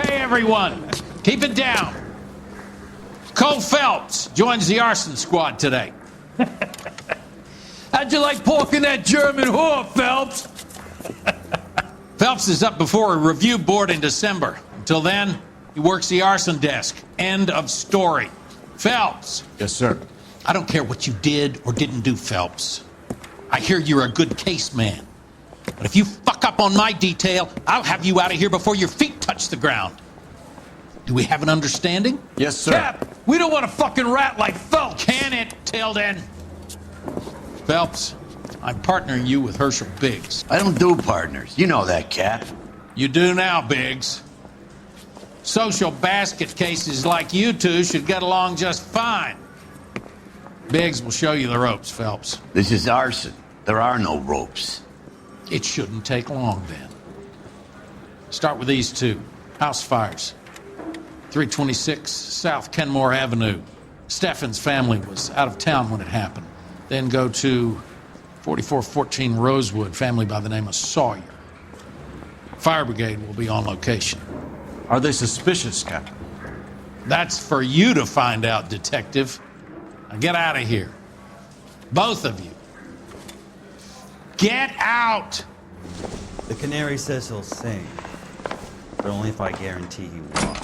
Everyone, keep it down. Cole Phelps joins the arson squad today. How'd you like pork in that German whore, Phelps? Phelps is up before a review board in December. Until then, he works the arson desk. End of story. Phelps. Yes, sir. I don't care what you did or didn't do, Phelps. I hear you're a good case man. But if you fuck up on my detail, I'll have you out of here before your feet touch the ground. Do we have an understanding? Yes, sir. Cap, we don't want a fucking rat like Phelps. Can it, Tilden? Phelps, I'm partnering you with Herschel Biggs. I don't do partners. You know that, Cap. You do now, Biggs. Social basket cases like you two should get along just fine. Biggs will show you the ropes, Phelps. This is arson. There are no ropes. It shouldn't take long, then. Start with these two. House fires. 326 South Kenmore Avenue. Steffen's family was out of town when it happened. Then go to 4414 Rosewood, family by the name of Sawyer. Fire brigade will be on location. Are they suspicious, Captain? That's for you to find out, detective. Now get out of here. Both of you. Get out! The canary says he'll sing, but only if I guarantee he won't.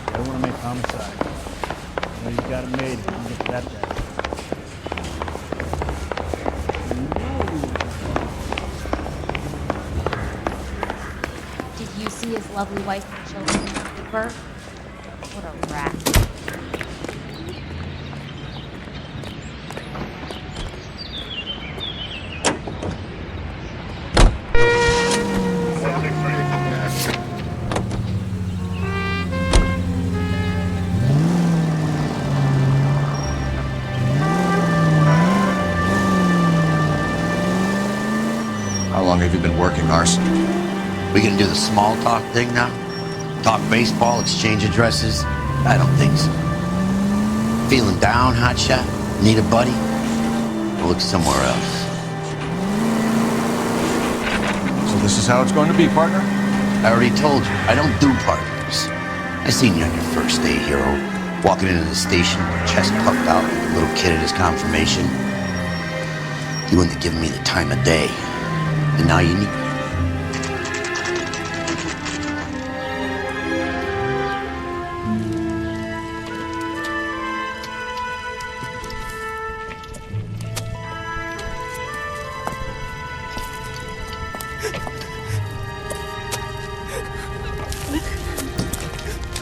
I don't want to make homicide. I know you've got it made. I'm gonna get to that day. Did you see his lovely wife and children in the paper? What a rat. How long have you been working arson? We gonna do the small talk thing now? Talk baseball, exchange addresses? I don't think so. Feeling down, hotshot? Need a buddy? We'll look somewhere else. So this is how it's going to be, partner? I already told you, I don't do partners. I seen you on your first day, hero. Walking into the station, chest puffed out like a little kid at his confirmation. You wouldn't have given me the time of day. And now you need...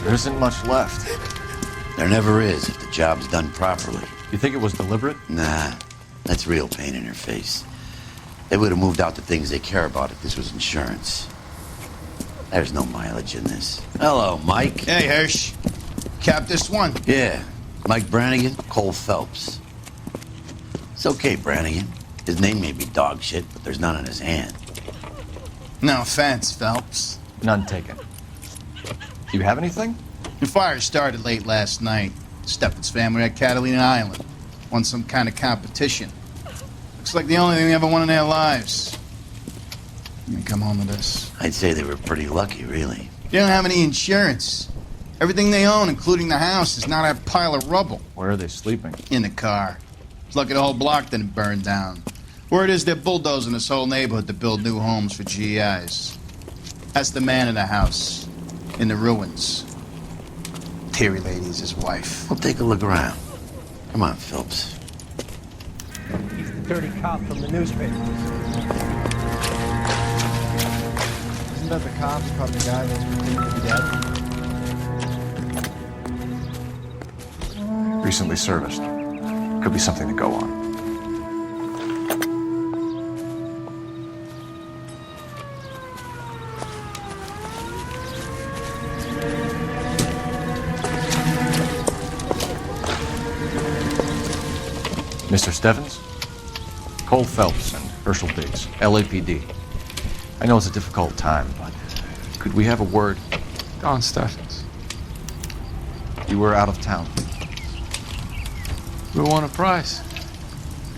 There isn't much left. There never is if the job's done properly. You think it was deliberate? Nah, that's real pain in her face. They would have moved out the things they care about if this was insurance. There's no mileage in this. Hello, Mike. Hey, Hirsch. Cap this one. Yeah, Mike Brannigan, Cole Phelps. It's okay, Brannigan. His name may be dog shit, but there's none on his hand. No offense, Phelps. None taken. Do you have anything? The fire started late last night. Steffen's family at Catalina Island. Won some kind of competition. Looks like the only thing they ever won in their lives. Let me come home to this. I'd say they were pretty lucky, really. They don't have any insurance. Everything they own, including the house, is not a pile of rubble. Where are they sleeping? In the car. It's lucky the whole block didn't burn down. Word is they're bulldozing this whole neighborhood to build new homes for GIs. That's the man in the house. In the ruins. Terry lady's his wife. We'll take a look around. Come on, Phelps. He's the dirty cop from the newspaper. Isn't that the cop who caught the guy that's presumed to be dead? Recently serviced. Could be something to go on. Mr. Stevens? Cole Phelps and Herschel Biggs, LAPD. I know it's a difficult time, but could we have a word? Don Steffens. You were out of town. We won a prize.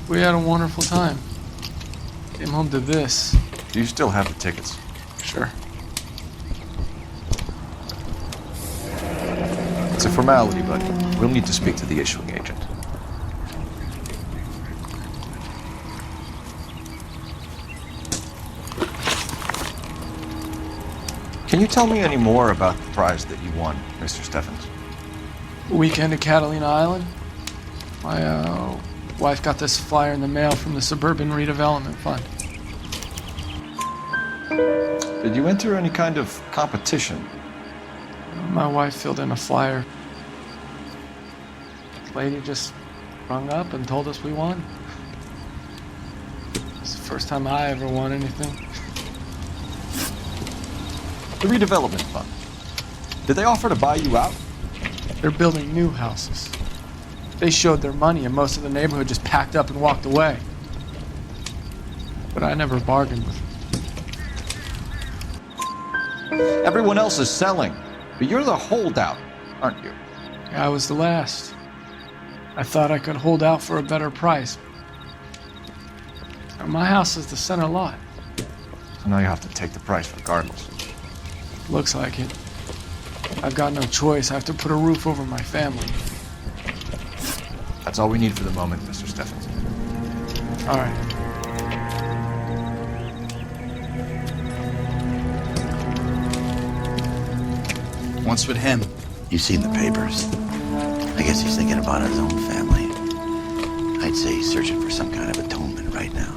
We had a wonderful time. Came home to this. Do you still have the tickets? Sure. It's a formality, but we'll need to speak to the issuing agent. Can you tell me any more about the prize that you won, Mr. Steffens? Weekend at Catalina Island. My wife got this flyer in the mail from the Suburban Redevelopment Fund. Did you enter any kind of competition? My wife filled in a flyer. The lady just rung up and told us we won. It's the first time I ever won anything. The redevelopment fund. Did they offer to buy you out? They're building new houses. They showed their money and most of the neighborhood just packed up and walked away. But I never bargained with them. Everyone else is selling, but you're the holdout, aren't you? I was the last. I thought I could hold out for a better price. My house is the center lot. So now you have to take the price regardless. Looks like it. I've got no choice. I have to put a roof over my family. That's all we need for the moment, Mr. Steffens. All right. What's with him? You've seen the papers. I guess he's thinking about his own family. I'd say he's searching for some kind of atonement right now.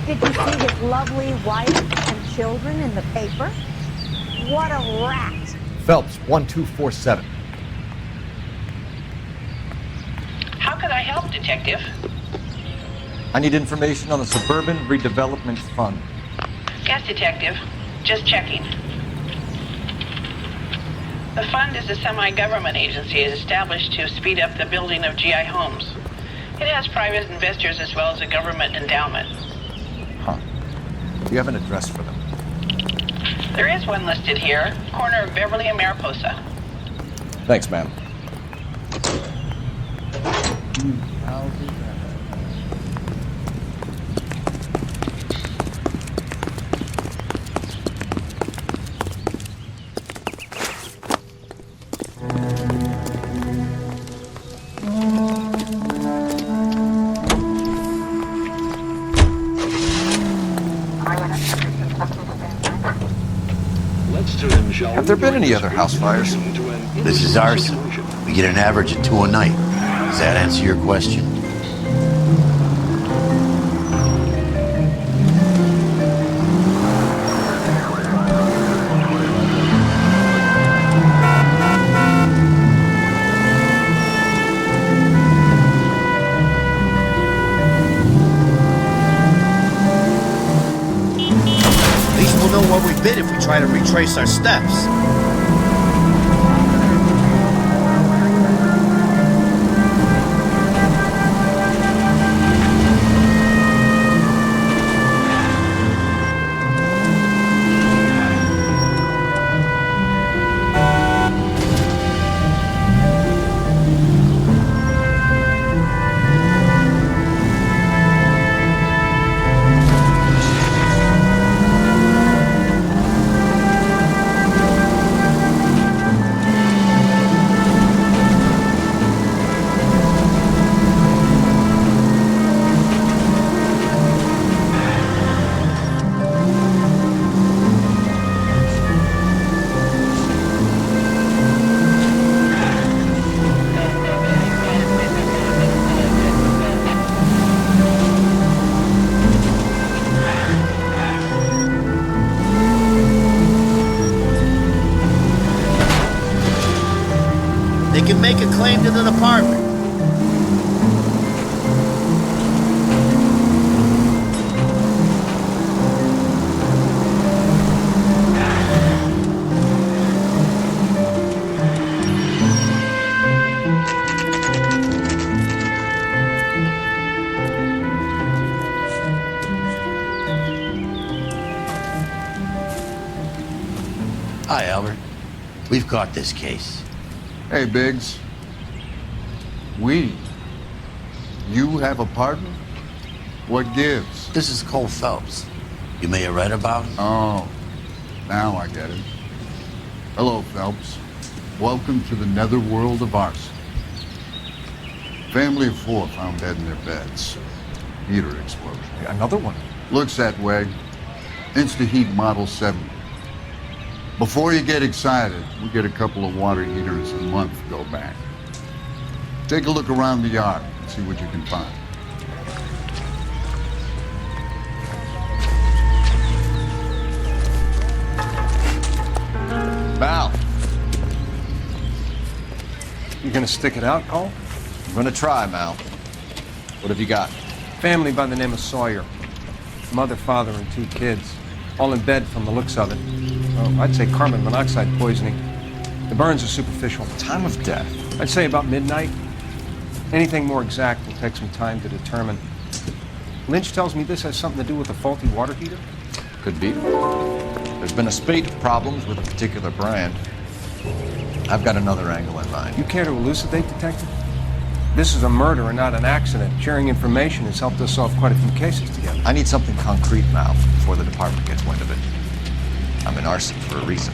Did you see his lovely wife and children in the paper? What a rat. Phelps, 1247. How can I help, Detective? I need information on the Suburban Redevelopment Fund. Yes, Detective. Just checking. The fund is a semi-government agency established to speed up the building of GI homes. It has private investors as well as a government endowment. Huh. Do you have an address for them? There is one listed here, corner of Beverly and Mariposa. Thanks, ma'am. Have there been any other house fires? This is arson. We get an average of 2 a night. Does that answer your question? At least we'll know what we bid if we try to retrace our steps. can make a claim to the department. Hi, Albert. We've caught this case. Hey, Biggs. You have a partner? What gives? This is Cole Phelps. You may have read about him. Oh, now I get it. Hello, Phelps. Welcome to the netherworld of arson. Family of 4 found dead in their beds. Heater explosion. Another one? Looks that way. Insta-heat Model 70. Before you get excited, we get a couple of water heaters a month go back. Take a look around the yard and see what you can find. Val, You gonna stick it out, Cole? I'm gonna try, Mal. What have you got? Family by the name of Sawyer. Mother, father, and 2 kids. All in bed from the looks of it. Well, I'd say carbon monoxide poisoning. The burns are superficial. Time of death? I'd say about midnight. Anything more exact will take some time to determine. Lynch tells me this has something to do with a faulty water heater. Could be. There's been a spate of problems with a particular brand. I've got another angle in mind. You care to elucidate, Detective? This is a murder and not an accident. Sharing information has helped us solve quite a few cases together. I need something concrete, Mal, before the department gets wind of it. I'm in arson for a reason.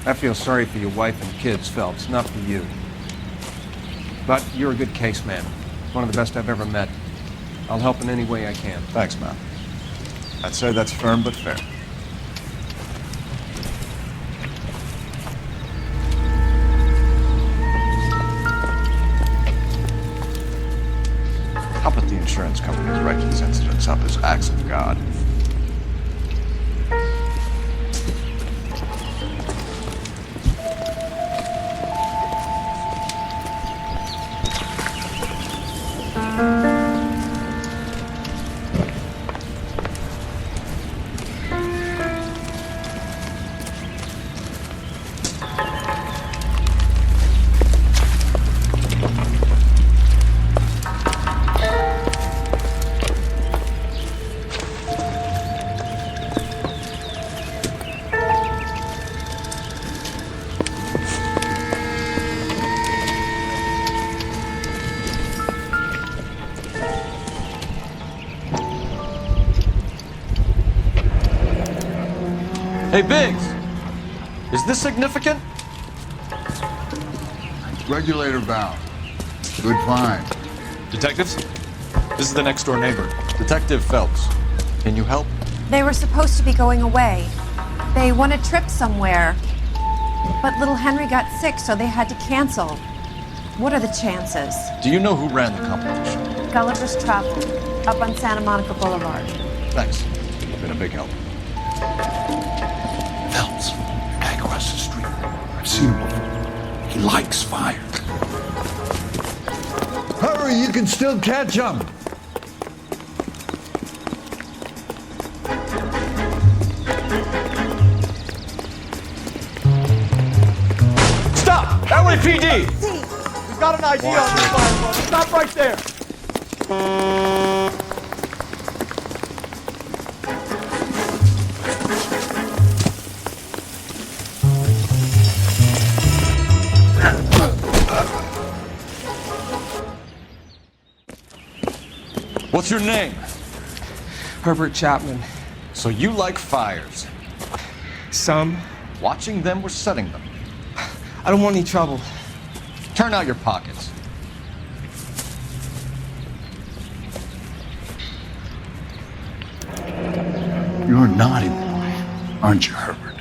I feel sorry for your wife and kids, Phelps, not for you. But you're a good case man. One of the best I've ever met. I'll help in any way I can. Thanks, Mal. I'd say that's firm but fair. How about the insurance companies write these incidents up as acts of God? Hey, Biggs! Is this significant? Regulator valve. Good find. Detectives? This is the next door neighbor. Detective Phelps. Can you help? They were supposed to be going away. They won a trip somewhere. But little Henry got sick, so they had to cancel. What are the chances? Do you know who ran the competition? Gulliver's Travel, up on Santa Monica Boulevard. Thanks. You've been a big help. Phelps, the guy across the street. I've seen him before. He likes fire. Hurry, you can still catch him. Stop! LAPD! We've got an ID on this fire. Stop right there! What's your name? Herbert Chapman. So you like fires? Some. Watching them or setting them? I don't want any trouble. Turn out your pockets. You're a naughty boy, aren't you, Herbert?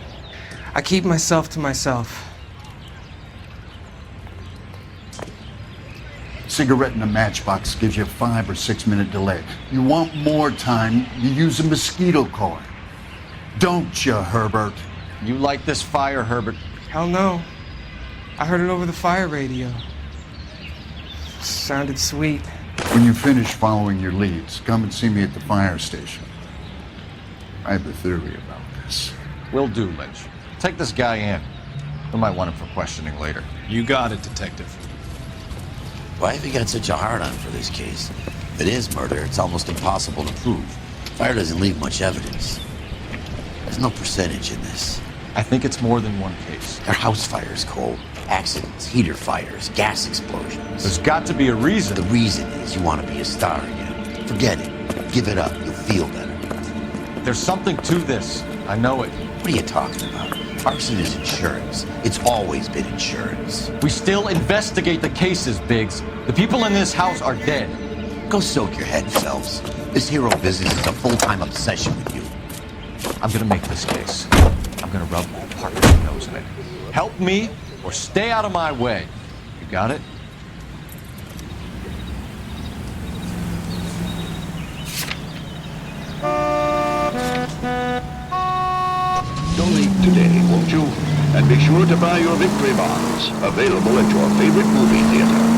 I keep myself to myself. Cigarette in a matchbox gives you a 5 or 6 minute delay. You want more time, you use a mosquito coil. Don't you, Herbert? You like this fire, Herbert? Hell no. I heard it over the fire radio. Sounded sweet. When you finish following your leads, come and see me at the fire station. I have a theory about this. Will do, Lynch. Take this guy in. We might want him for questioning later. You got it, Detective. Why have you got such a hard-on for this case? If it is murder, it's almost impossible to prove. Fire doesn't leave much evidence. There's no percentage in this. I think it's more than one case. They're house fires, Cole. Accidents, heater fires, gas explosions. There's got to be a reason. The reason is you want to be a star again. Forget it. Give it up. You'll feel better. There's something to this. I know it. What are you talking about? Arson is insurance. It's always been insurance. We still investigate the cases, Biggs. The people in this house are dead. Go soak your head, Phelps. This hero business is a full-time obsession with you. I'm gonna make this case. I'm gonna rub my partner's nose in it. Help me or stay out of my way. You got it? Donate today, won't you? And be sure to buy your victory bonds. Available at your favorite movie theater.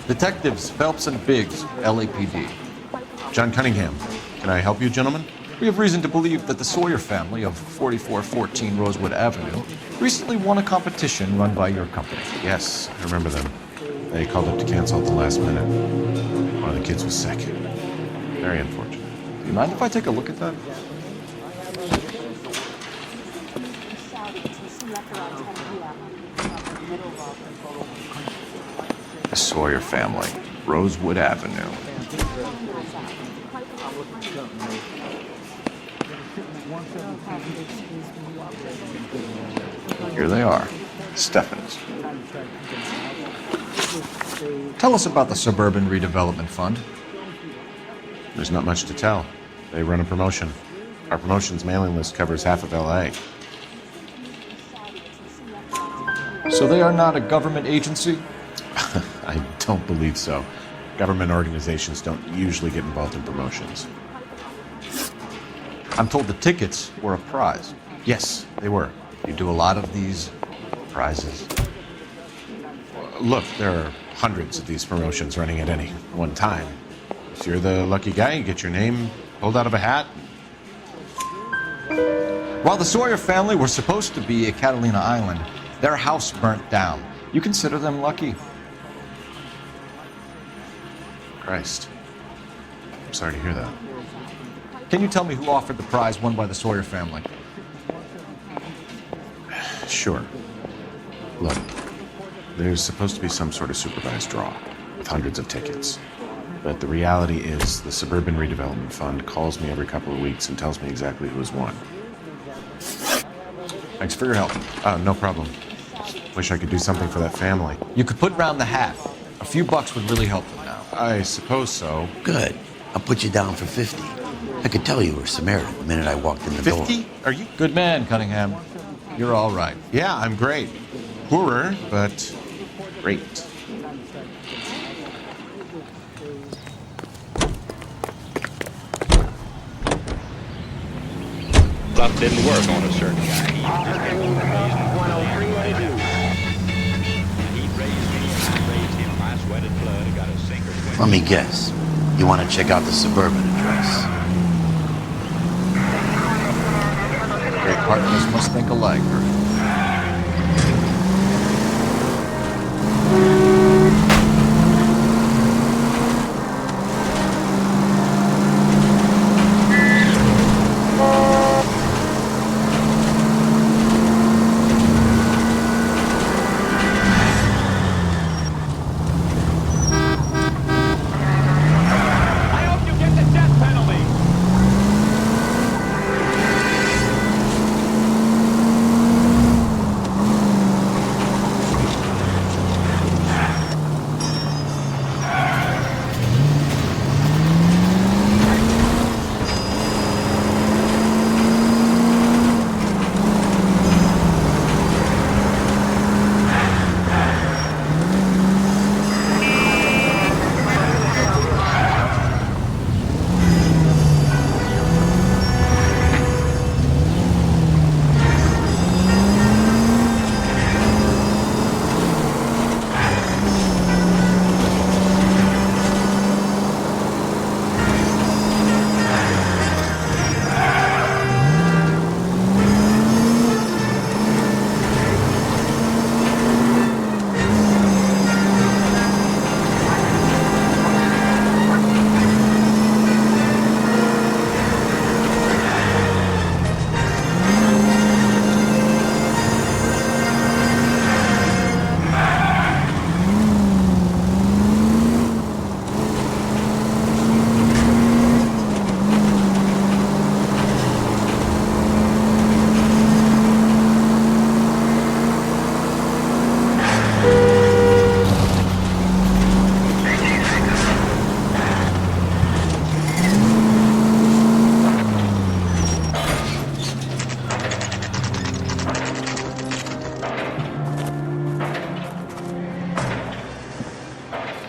Detectives Phelps and Biggs, LAPD. John Cunningham. Can I help you, gentlemen? We have reason to believe that the Sawyer family of 4414 Rosewood Avenue recently won a competition run by your company. Yes, I remember them. They called up to cancel at the last minute. One of the kids was sick. Very unfortunate. Do you mind if I take a look at that? The Sawyer family, Rosewood Avenue. Here they are, Steffens. Tell us about the Suburban Redevelopment Fund. There's not much to tell. They run a promotion. Our promotion's mailing list covers half of LA. So they are not a government agency? I don't believe so. Government organizations don't usually get involved in promotions. I'm told the tickets were a prize. Yes, they were. You do a lot of these prizes. Look, there are hundreds of these promotions running at any one time. If you're the lucky guy, you get your name pulled out of a hat. While the Sawyer family were supposed to be at Catalina Island, their house burnt down. You consider them lucky? Christ. I'm sorry to hear that. Can you tell me who offered the prize won by the Sawyer family? Sure. Look, there's supposed to be some sort of supervised draw with hundreds of tickets. But the reality is the Suburban Redevelopment Fund calls me every couple of weeks and tells me exactly who's won. Thanks for your help. No problem. Wish I could do something for that family. You could put round the hat. A few bucks would really help them now. I suppose so. Good. I'll put you down for 50. I could tell you were Samaritan the minute I walked in the door. 50? Are you? Good man, Cunningham. You're all right. Yeah, I'm great. Poorer, but great. Stuff didn't work on a certain guy. Let me guess. You want to check out the suburban address? Great partners must think alike, Irving.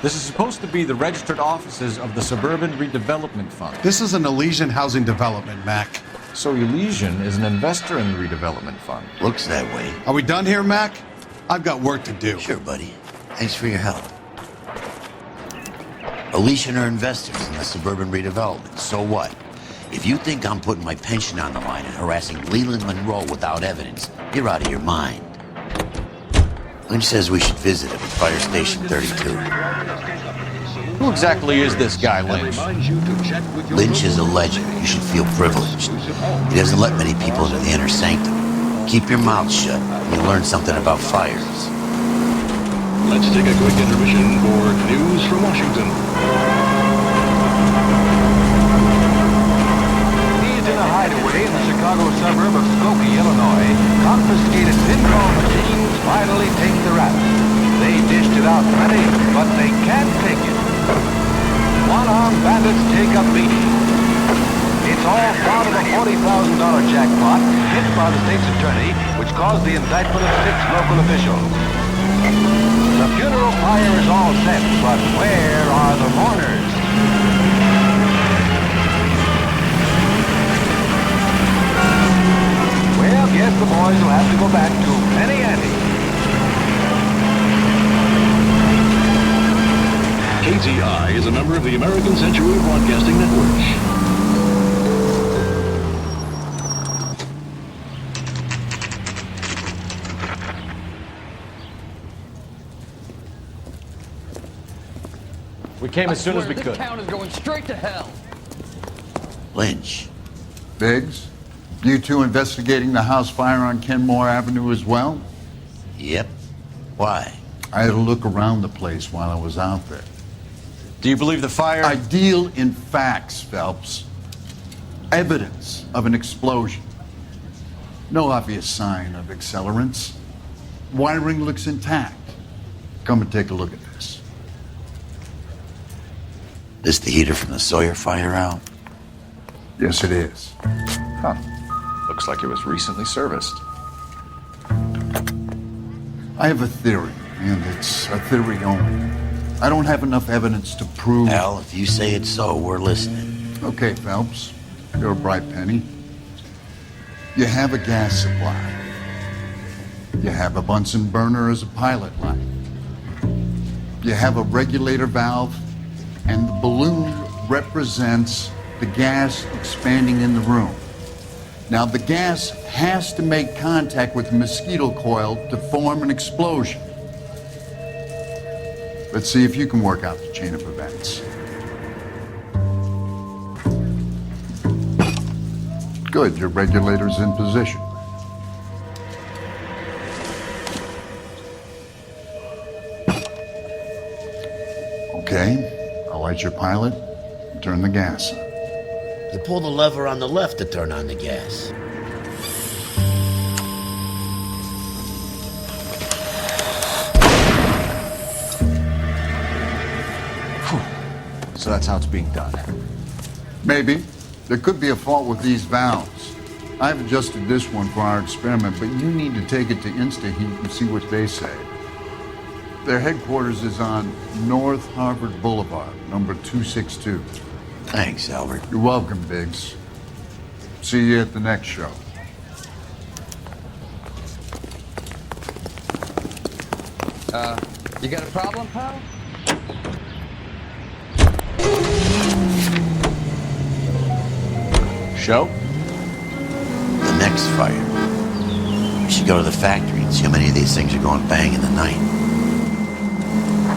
This is supposed to be the registered offices of the Suburban Redevelopment Fund. This is an Elysian housing development, Mac. So Elysian is an investor in the redevelopment fund. Looks that way. Are we done here, Mac? I've got work to do. Sure, buddy. Thanks for your help. Elysian are investors in the suburban redevelopment. So what? If you think I'm putting my pension on the line and harassing Leland Monroe without evidence, you're out of your mind. Lynch says we should visit him at Fire Station 32. Who exactly is this guy, Lynch? Lynch is a legend. You should feel privileged. He doesn't let many people into the inner sanctum. Keep your mouth shut, and you'll learn something about fires. Let's take a quick intermission for news from Washington. He's in a hideaway in the Chicago suburb of Skokie, Illinois. Confiscated pinball machines finally take the rap. They dished it out plenty, but they can't take it. One-armed bandits take a beating. It's all part of a $40,000 jackpot hit by the state's attorney, which caused the indictment of 6 local officials. The funeral pyre is all set, but where are the mourners? Well, guess the boys will have to go back to Penny Ante. KTI is a member of the American Century Broadcasting Network. We came as soon as we could. This town is going straight to hell. Lynch. Biggs, you two investigating the house fire on Kenmore Avenue as well? Yep. Why? I had a look around the place while I was out there. Do you believe the fire? I deal in facts, Phelps. Evidence of an explosion. No obvious sign of accelerants. Wiring looks intact. Come and take a look at this. This the heater from the Sawyer fire out? Yes, it is. Huh. Looks like it was recently serviced. I have a theory, and it's a theory only. I don't have enough evidence to prove... Al, if you say it's so, we're listening. Okay, Phelps. You're a bright penny. You have a gas supply. You have a Bunsen burner as a pilot light. You have a regulator valve, and the balloon represents the gas expanding in the room. Now, the gas has to make contact with the mosquito coil to form an explosion. Let's see if you can work out the chain of events. Good, your regulator's in position. Okay, I'll light your pilot and turn the gas on. You pull the lever on the left to turn on the gas. So that's how it's being done. Maybe. There could be a fault with these valves. I've adjusted this one for our experiment, but you need to take it to InstaHeat and see what they say. Their headquarters is on North Harvard Boulevard, number 262. Thanks, Albert. You're welcome, Biggs. See you at the next show. You got a problem, pal? Show? The next fire. We should go to the factory and see how many of these things are going bang in the night.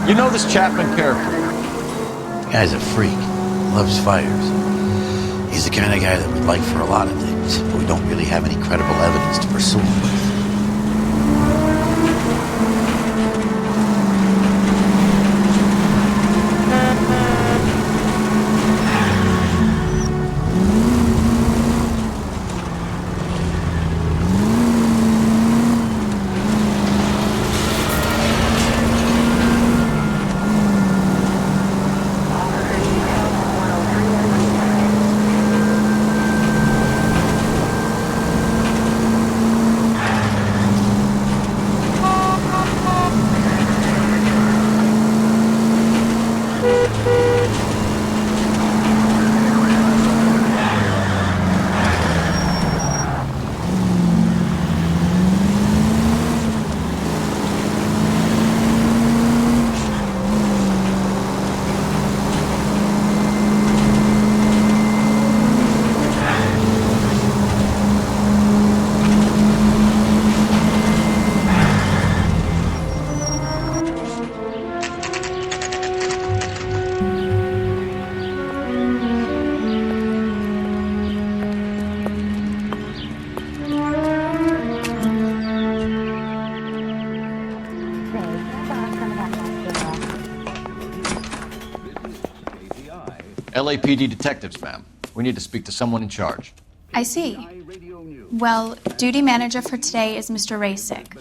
You know this Chapman character? The guy's a freak. Loves fires. He's the kind of guy that we'd like for a lot of things, but we don't really have any credible evidence to pursue him with. LAPD detectives, ma'am. We need to speak to someone in charge. I see. Well, duty manager for today is Mr. Rasick.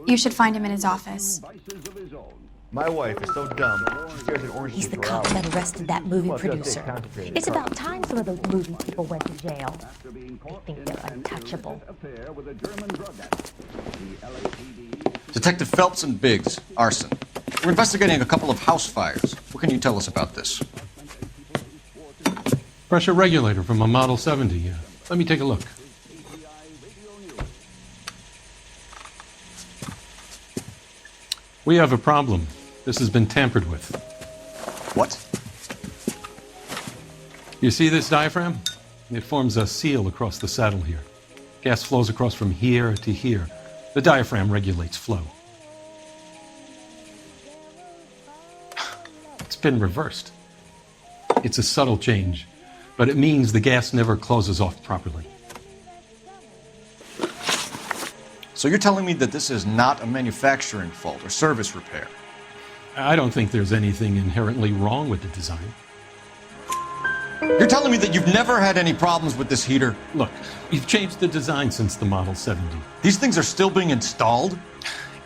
You should find him in his office. My wife is so dumb. She stares at orange He's the juice for cop hours. that arrested that movie Well, it's gonna producer. stay concentrated. It's about time some of those movie people went to jail. They think they're untouchable. Detective Phelps and Biggs, arson. We're investigating a couple of house fires. What can you tell us about this? Pressure regulator from a Model 70. Let me take a look. We have a problem. This has been tampered with. What? You see this diaphragm? It forms a seal across the saddle here. Gas flows across from here to here. The diaphragm regulates flow. It's been reversed. It's a subtle change, but it means the gas never closes off properly. So you're telling me that this is not a manufacturing fault or service repair? I don't think there's anything inherently wrong with the design. You're telling me that you've never had any problems with this heater? Look, we've changed the design since the Model 70. These things are still being installed?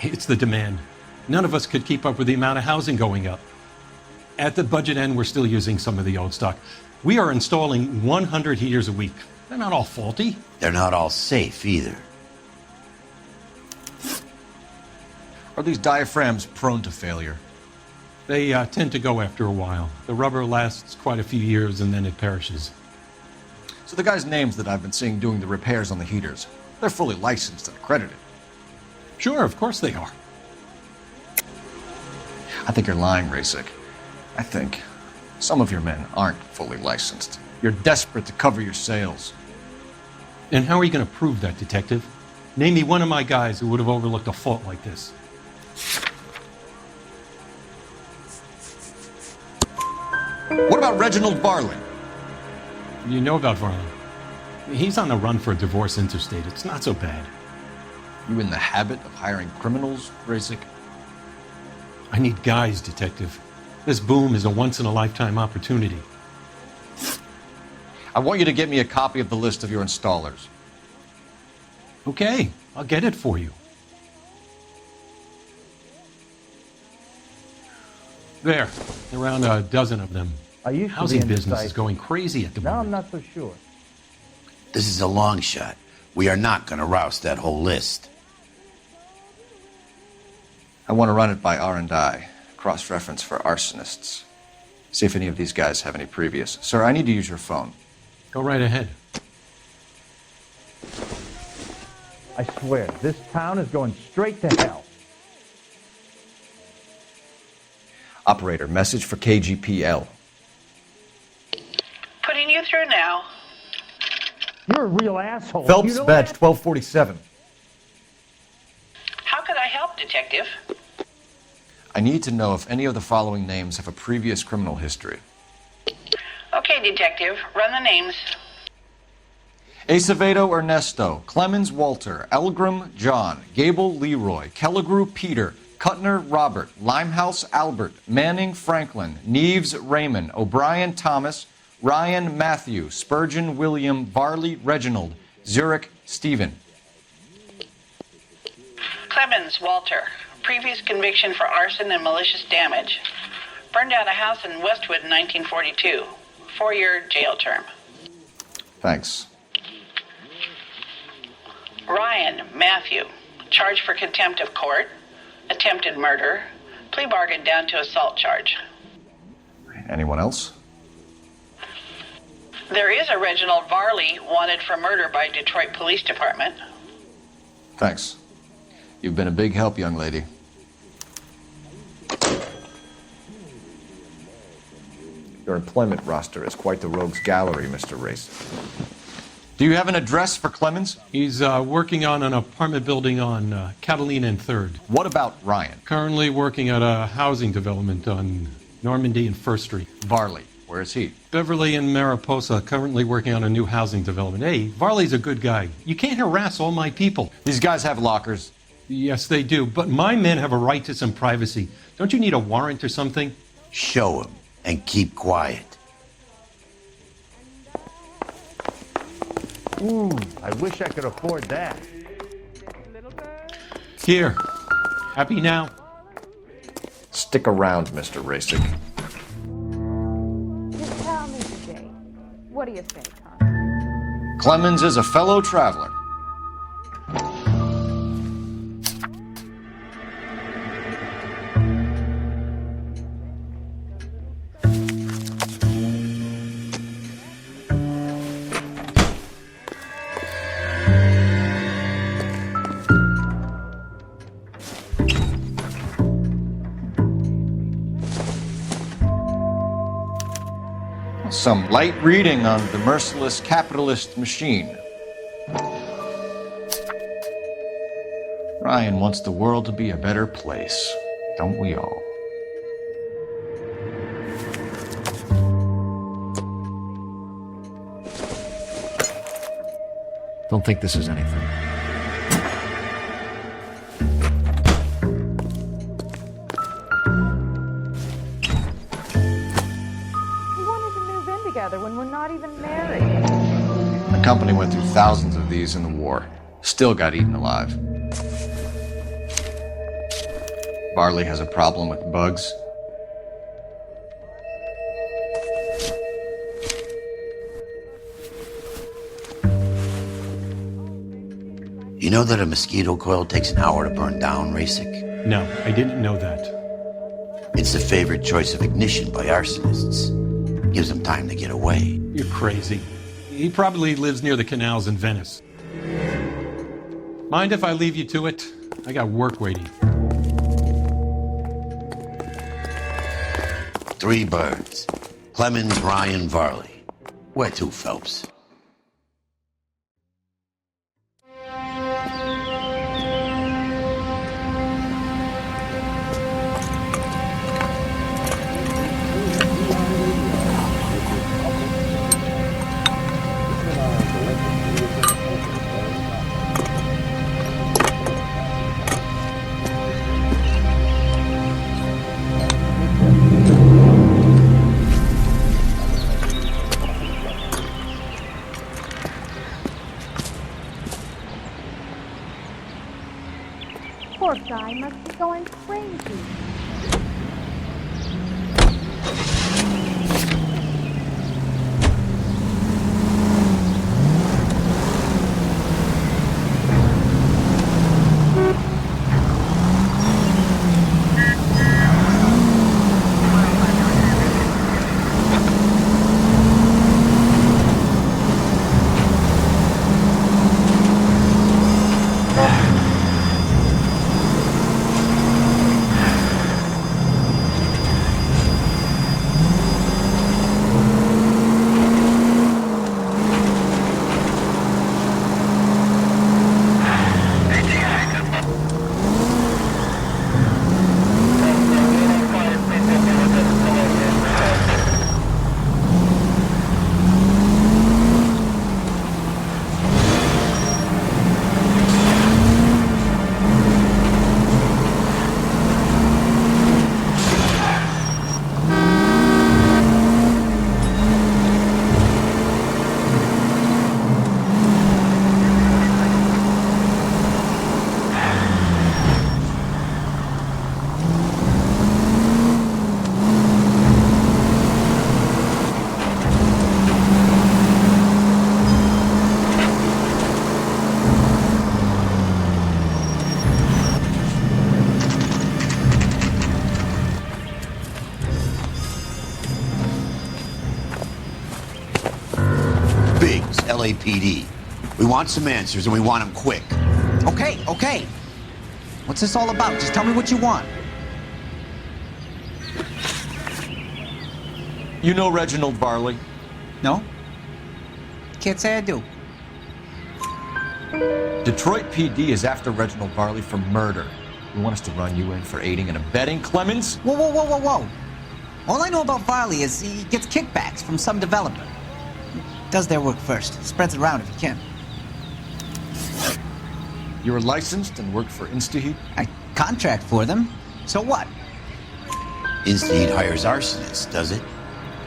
It's the demand. None of us could keep up with the amount of housing going up. At the budget end, we're still using some of the old stock. We are installing 100 heaters a week. They're not all faulty. They're not all safe either. Are these diaphragms prone to failure? They tend to go after a while. The rubber lasts quite a few years and then it perishes. So the guys' names that I've been seeing doing the repairs on the heaters, they're fully licensed and accredited. Sure, of course they are. I think you're lying, Rasik. I think some of your men aren't fully licensed. You're desperate to cover your sales. And how are you going to prove that, Detective? Name me one of my guys who would have overlooked a fault like this. What about Reginald Varley? You know about Varley. He's on the run for a divorce interstate. It's not so bad. You in the habit of hiring criminals, Rasik? I need guys, Detective. This boom is a once-in-a-lifetime opportunity. I want you to get me a copy of the list of your installers. Okay, I'll get it for you. There, around a dozen of them. I used to be Housing in the business site. is going crazy at the Now moment. I'm not so sure. This is a long shot. We are not going to roust that whole list. I want to run it by R&I, cross-reference for arsonists. See if any of these guys have any previous. Sir, I need to use your phone. Go right ahead. I swear, this town is going straight to hell. Operator, message for KGPL. Putting you through now. You're a real asshole. Phelps, You know badge that? 1247. How could I help, Detective? I need to know if any of the following names have a previous criminal history. Okay, Detective, run the names. Acevedo Ernesto, Clemens Walter, Elgram John, Gable Leroy, Kelligrew Peter, Kuttner Robert, Limehouse Albert, Manning Franklin, Neves Raymond, O'Brien Thomas, Ryan Matthew, Spurgeon William, Varley Reginald, Zurich Stephen. Clemens Walter. Previous conviction for arson and malicious damage. Burned down a house in Westwood in 1942. 4-year jail term. Thanks. Ryan Matthew. Charged for contempt of court. Attempted murder. Plea bargain down to assault charge. Anyone else? There is a Reginald Varley wanted for murder by Detroit Police Department. Thanks. You've been a big help, young lady. Your employment roster is quite the rogues gallery, Mr. Race. Do you have an address for Clemens? He's working on an apartment building on Catalina and 3rd. What about Ryan? Currently working at a housing development on Normandy and 1st Street. Varley, where is he? Beverly and Mariposa, currently working on a new housing development. Hey, Varley's a good guy. You can't harass all my people. These guys have lockers. Yes, they do, but my men have a right to some privacy. Don't you need a warrant or something? Show him and keep quiet. Ooh, I wish I could afford that. Here. Happy now? Stick around, Mr. Racing. Just tell me today. What do you think, huh? Clemens is a fellow traveler. Some light reading on the merciless capitalist machine. Ryan wants the world to be a better place, don't we all? Don't think this is anything. together when we're not even married? The company went through thousands of these in the war. Still got eaten alive. Varley has a problem with bugs. You know that a mosquito coil takes an hour to burn down, Rasik? No, I didn't know that. It's the favorite choice of ignition by arsonists. Gives them time to get away. You're crazy. He probably lives near the canals in Venice. Mind if I leave you to it? I got work waiting. 3 birds. Clemens, Ryan, Varley. Where to, Phelps? Poor guy must be going crazy. LAPD. We want some answers, and we want them quick. Okay. What's this all about? Just tell me what you want. You know Reginald Varley? No? Can't say I do. Detroit PD is after Reginald Varley for murder. You want us to run you in for aiding and abetting, Clemens? Whoa. All I know about Varley is he gets kickbacks from some developer. Does their work first. Spreads it around if he can. You're licensed and work for InstaHeat? I contract for them. So what? InstaHeat hires arsonists, does it?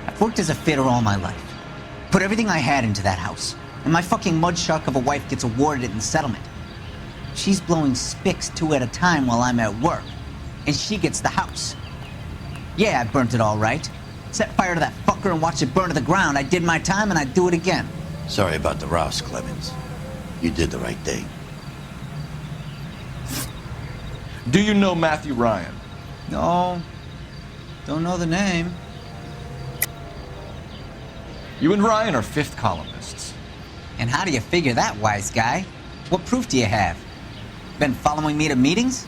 I've worked as a fitter all my life. Put everything I had into that house. And my fucking mudshark of a wife gets awarded it in settlement. She's blowing spics 2 at a time while I'm at work. And she gets the house. Yeah, I burnt it all right. Set fire to that fucker and watched it burn to the ground. I did my time and I'd do it again. Sorry about the Rouse, Clemens. You did the right thing. Do you know Matthew Ryan? No. Don't know the name. You and Ryan are fifth columnists. And how do you figure that, wise guy? What proof do you have? Been following me to meetings?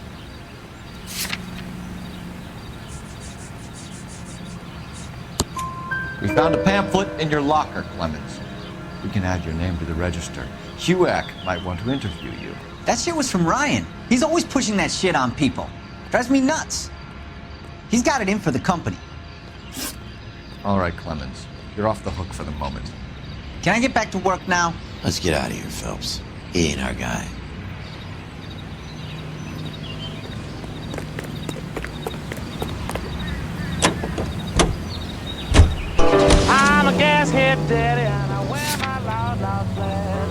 We found a pamphlet in your locker, Clemens. We can add your name to the register. HUAC might want to interview you. That shit was from Ryan. He's always pushing that shit on people. Drives me nuts. He's got it in for the company. All right, Clemens. You're off the hook for the moment. Can I get back to work now? Let's get out of here, Phelps. He ain't our guy. I'm a gas glass head daddy, and I wear my loud, loud flash.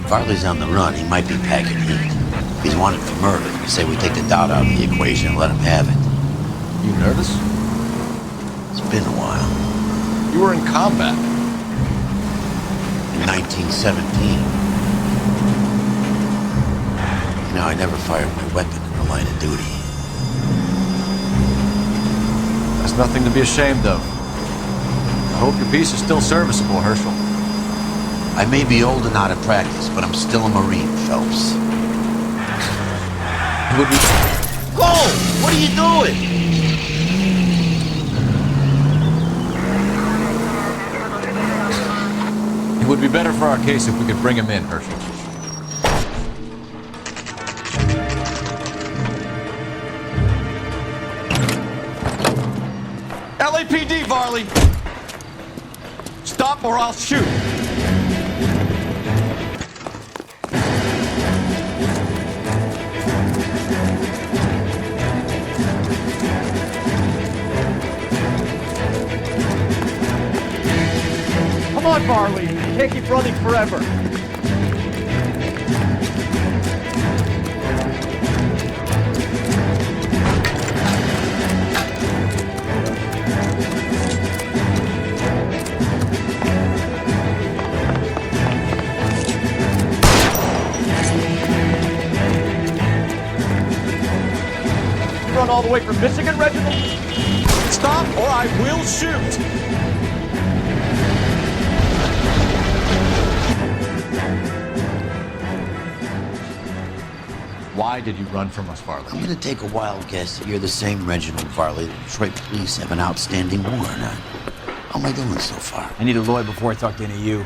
Farley's on the run. He might be packing heat. If he's wanted for murder, we say we take the doubt out of the equation and let him have it. You nervous? It's been a while. You were in combat. In 1917. You know, I never fired my weapon in the line of duty. That's nothing to be ashamed of. I hope your piece is still serviceable, Herschel. I may be old and out of practice, but I'm still a Marine, Phelps. It would be... Go! What are you doing? It would be better for our case if we could bring him in, Herschel. LAPD, Varley! Stop or I'll shoot! Come on, Varley. Can't keep running forever. Run all the way from Michigan, Reginald? Stop or I will shoot! Why did you run from us, Varley? I'm gonna take a wild guess that you're the same Reginald Varley the Detroit police have an outstanding warrant on. How am I doing so far? I need a lawyer before I talk to any of you.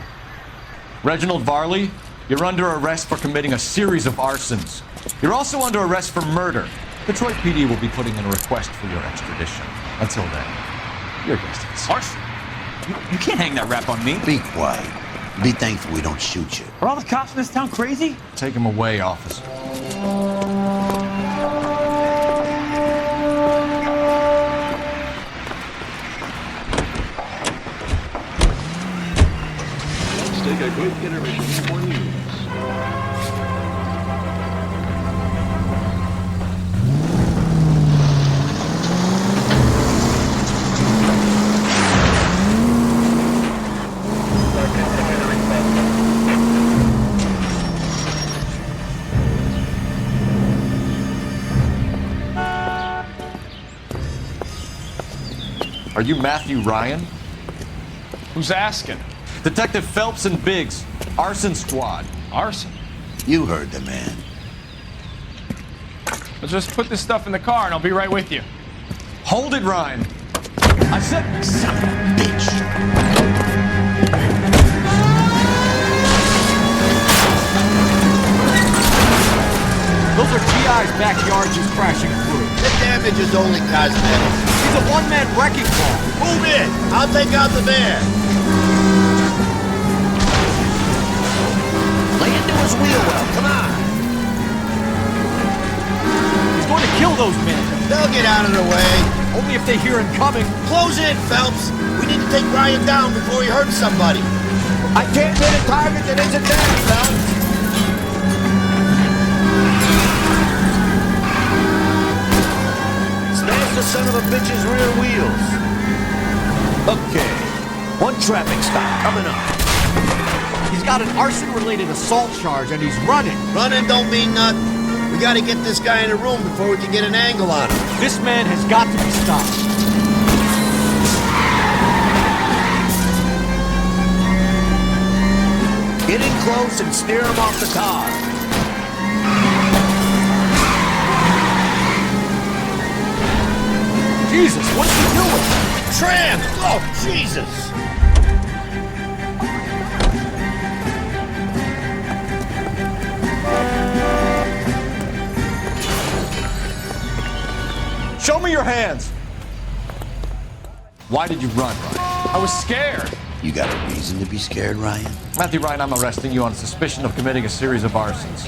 Reginald Varley, you're under arrest for committing a series of arsons. You're also under arrest for murder. Detroit PD will be putting in a request for your extradition. Until then, your distance. Arson? You can't hang that rap on me. Be quiet. Be thankful we don't shoot you. Are all the cops in this town crazy? Take him away, officer. Let's take a quick intermission for news. Are you Matthew Ryan? Who's asking? Detective Phelps and Biggs, arson squad. Arson? You heard the man. Let's just put this stuff in the car and I'll be right with you. Hold it, Ryan. I said... Son of a bitch. Those are GI's backyards he's crashing through. The damage is only cosmetic. He's a one-man wrecking ball. Move in. I'll take out the van. Lay into his wheel well. Come on. He's going to kill those men. They'll get out of the way. Only if they hear him coming. Close in, Phelps. We need to take Ryan down before he hurts somebody. I can't hit a target that isn't there, Phelps. Smash the son of a bitch's rear wheels. Okay. One traffic stop coming up. He's got an arson-related assault charge and he's running. Running don't mean nothing. We gotta get this guy in a room before we can get an angle on him. This man has got to be stopped. Get in close and steer him off the car. Jesus, what's he doing? Tramp! Oh, Jesus! Show me your hands! Why did you run, Ryan? I was scared. You got a reason to be scared, Ryan? Matthew Ryan, I'm arresting you on suspicion of committing a series of arsons.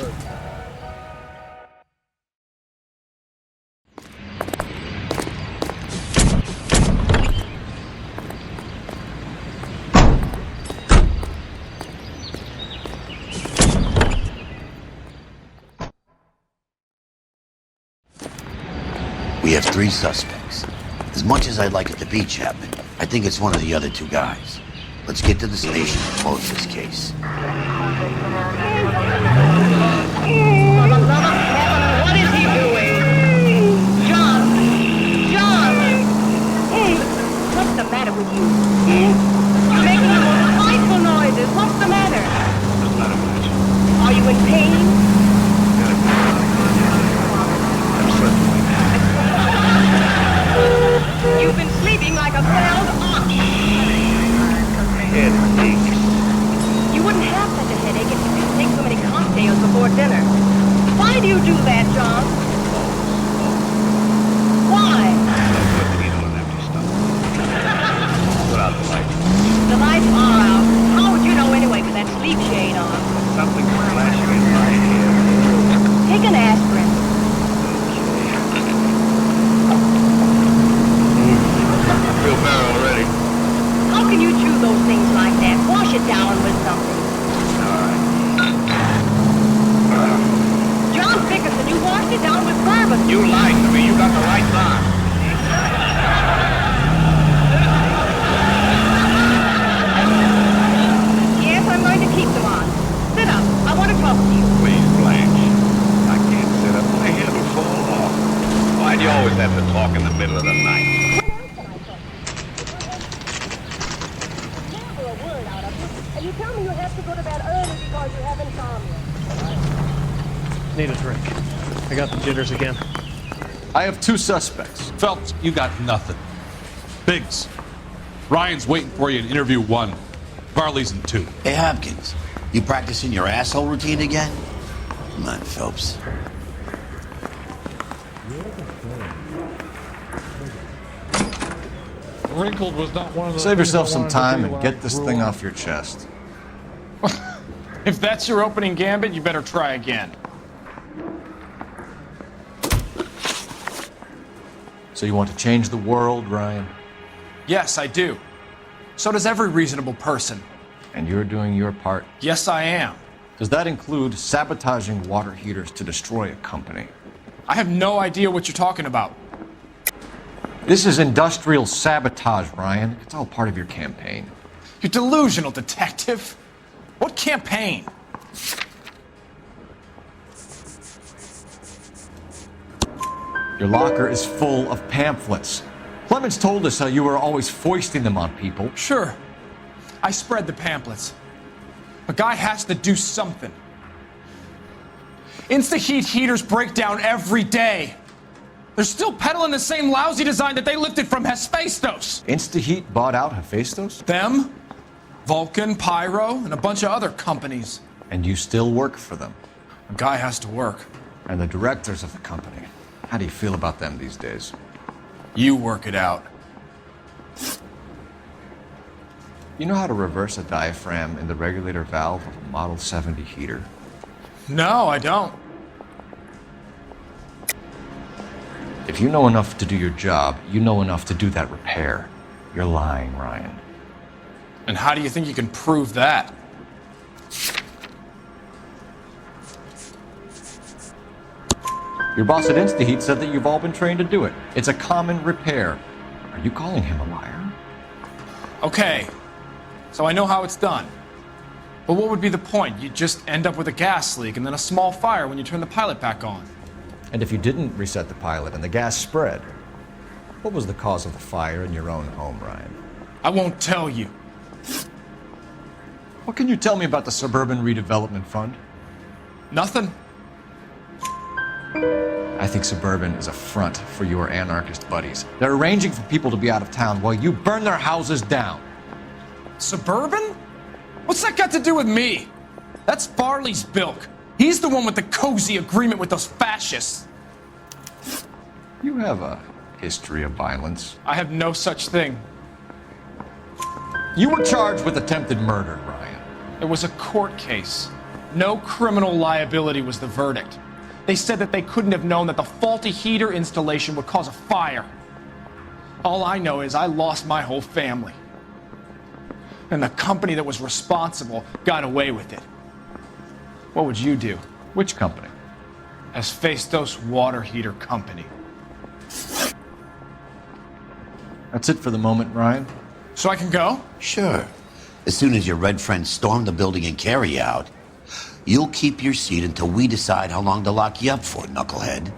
We have 3 suspects. As much as I'd like it to be Chapman, I think it's one of the other 2 guys. Let's get to the station and close this case. What is he doing? John! John! What's the matter with you? You're making the most frightful noises. What's the matter? Not much. Are you in pain? You've been sleeping like a quailed ox. Head aches. You wouldn't have such a headache if you didn't take so many cocktails before dinner. Why do you do that, John? Why? Put out the light. The lights are out. How would you know anyway with that sleep shade on? Something's flashing in my head. Take an aspirin. I feel better already. How can you chew those things like that? Wash it down with something. John Bickerson, you washed it down with bourbon. You lied to me. You got the lights on. Yes, I'm going to keep them on. Sit up. I want to talk to you. Please, Blanche. I can't sit up. My head will fall off. Why do you always have to talk in the middle of the night? And you tell me you have to go to bed early because you have insomnia. Need a drink. I got the jitters again. I have 2 suspects. Phelps, you got nothing. Biggs, Ryan's waiting for you in interview 1. Varley's in 2. Hey, Hopkins, you practicing your asshole routine again? Come on, Phelps. Wrinkled was not one of the. Save yourself some time and get this thing off your chest. If that's your opening gambit, you better try again. So you want to change the world, Ryan? Yes, I do. So does every reasonable person. And you're doing your part? Yes, I am. Does that include sabotaging water heaters to destroy a company? I have no idea what you're talking about. This is industrial sabotage, Ryan. It's all part of your campaign. You're delusional, detective. What campaign? Your locker is full of pamphlets. Clemens told us how you were always foisting them on people. Sure. I spread the pamphlets. A guy has to do something. Insta-heat heaters break down every day. They're still peddling the same lousy design that they lifted from Hephaestus. Insta-heat bought out Hephaestus? Them, Vulcan, Pyro, and a bunch of other companies. And you still work for them? A guy has to work. And the directors of the company. How do you feel about them these days? You work it out. You know how to reverse a diaphragm in the regulator valve of a Model 70 heater? No, I don't. If you know enough to do your job, you know enough to do that repair. You're lying, Ryan. And how do you think you can prove that? Your boss at InstaHeat said that you've all been trained to do it. It's a common repair. Are you calling him a liar? Okay, so I know how it's done. But what would be the point? You just end up with a gas leak and then a small fire when you turn the pilot back on. And if you didn't reset the pilot and the gas spread, what was the cause of the fire in your own home, Ryan? I won't tell you. What can you tell me about the Suburban Redevelopment Fund? Nothing. I think Suburban is a front for your anarchist buddies. They're arranging for people to be out of town while you burn their houses down. Suburban? What's that got to do with me? That's Farley's bilk. He's the one with the cozy agreement with those fascists. You have a history of violence. I have no such thing. You were charged with attempted murder, Ryan. It was a court case. No criminal liability was the verdict. They said that they couldn't have known that the faulty heater installation would cause a fire. All I know is I lost my whole family. And the company that was responsible got away with it. What would you do? Which company? Hephaestus Water Heater Company. That's it for the moment, Ryan. So I can go? Sure. As soon as your red friends storm the building and carry you out, you'll keep your seat until we decide how long to lock you up for, knucklehead.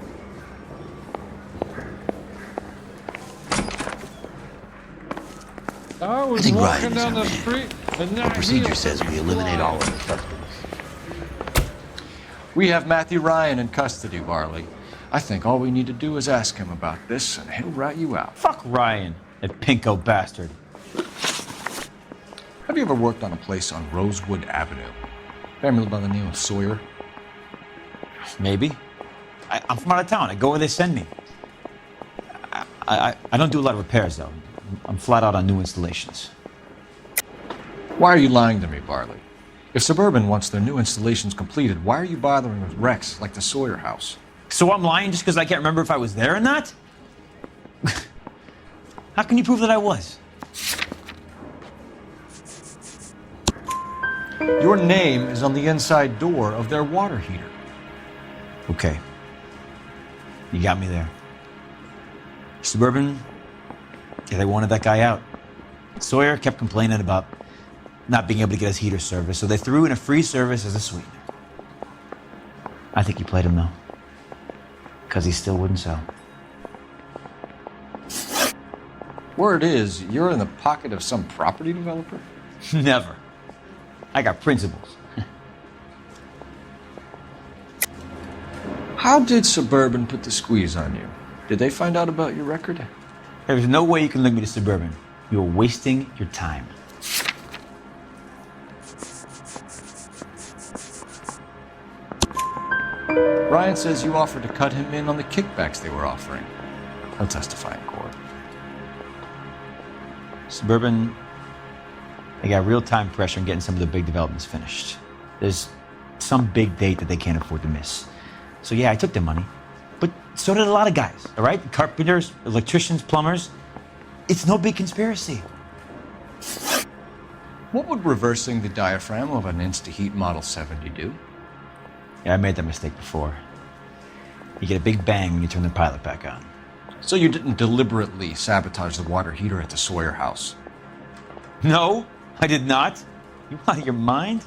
I think Ryan is down our the man. street, and The that procedure heel says we eliminate all of the suspects. We have Matthew Ryan in custody, Varley. I think all we need to do is ask him about this, and he'll rat you out. Fuck Ryan, that pinko bastard. Have you ever worked on a place on Rosewood Avenue? Family by the name of Sawyer? Maybe. I'm from out of town. I go where they send me. I don't do a lot of repairs, though. I'm flat out on new installations. Why are you lying to me, Varley? If Suburban wants their new installations completed, why are you bothering with wrecks like the Sawyer house? So I'm lying just because I can't remember if I was there or not? How can you prove that I was? Your name is on the inside door of their water heater. Okay. You got me there. Suburban, yeah, they wanted that guy out. Sawyer kept complaining about not being able to get his heater service, so they threw in a free service as a sweetener. I think he played him, though. Because he still wouldn't sell. Word is, you're in the pocket of some property developer? Never. I got principles. How did Suburban put the squeeze on you? Did they find out about your record? There's no way you can link me to Suburban. You're wasting your time. Ryan says you offered to cut him in on the kickbacks they were offering. He'll testify in court. Suburban, they got real-time pressure on getting some of the big developments finished. There's some big date that they can't afford to miss. So yeah, I took their money. But so did a lot of guys, all right? Carpenters, electricians, plumbers. It's no big conspiracy. What would reversing the diaphragm of an Insta-Heat Model 70 do? Yeah, I made that mistake before. You get a big bang when you turn the pilot back on. So you didn't deliberately sabotage the water heater at the Sawyer house? No, I did not. You out of your mind?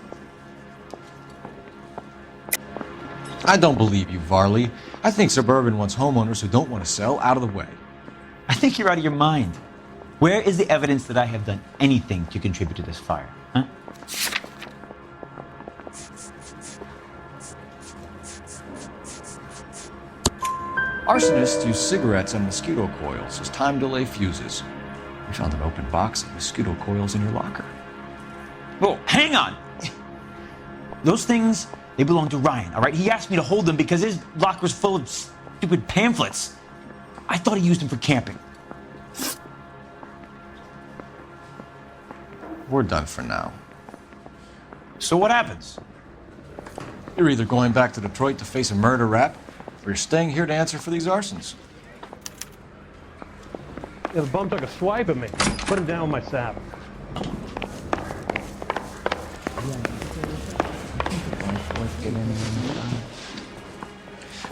I don't believe you, Varley. I think Suburban wants homeowners who don't want to sell out of the way. I think you're out of your mind. Where is the evidence that I have done anything to contribute to this fire? Huh? Arsonists use cigarettes and mosquito coils as time delay fuses. We found an open box of mosquito coils in your locker. Whoa, hang on! Those things, they belong to Ryan, all right? He asked me to hold them because his locker's full of stupid pamphlets. I thought he used them for camping. We're done for now. So what happens? You're either going back to Detroit to face a murder rap, or you're staying here to answer for these arsons. Yeah, the bum took a swipe at me. Put him down with my saddle.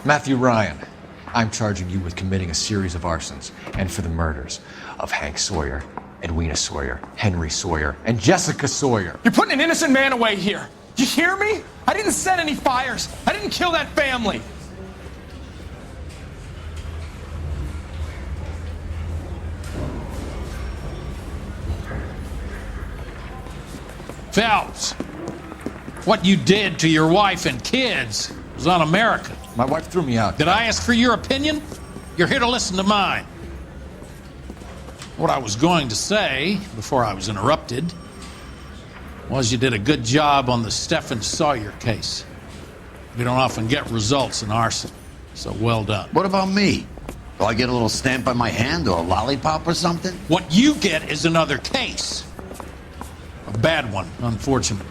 Matthew Ryan, I'm charging you with committing a series of arsons and for the murders of Hank Sawyer, Edwina Sawyer, Henry Sawyer, and Jessica Sawyer. You're putting an innocent man away here. You hear me? I didn't set any fires. I didn't kill that family. Phelps, what you did to your wife and kids was un-American. My wife threw me out. Did I ask for your opinion? You're here to listen to mine. What I was going to say, before I was interrupted, was you did a good job on the Stephen Sawyer case. We don't often get results in arson, so well done. What about me? Do I get a little stamp on my hand or a lollipop or something? What you get is another case. A bad one, unfortunately.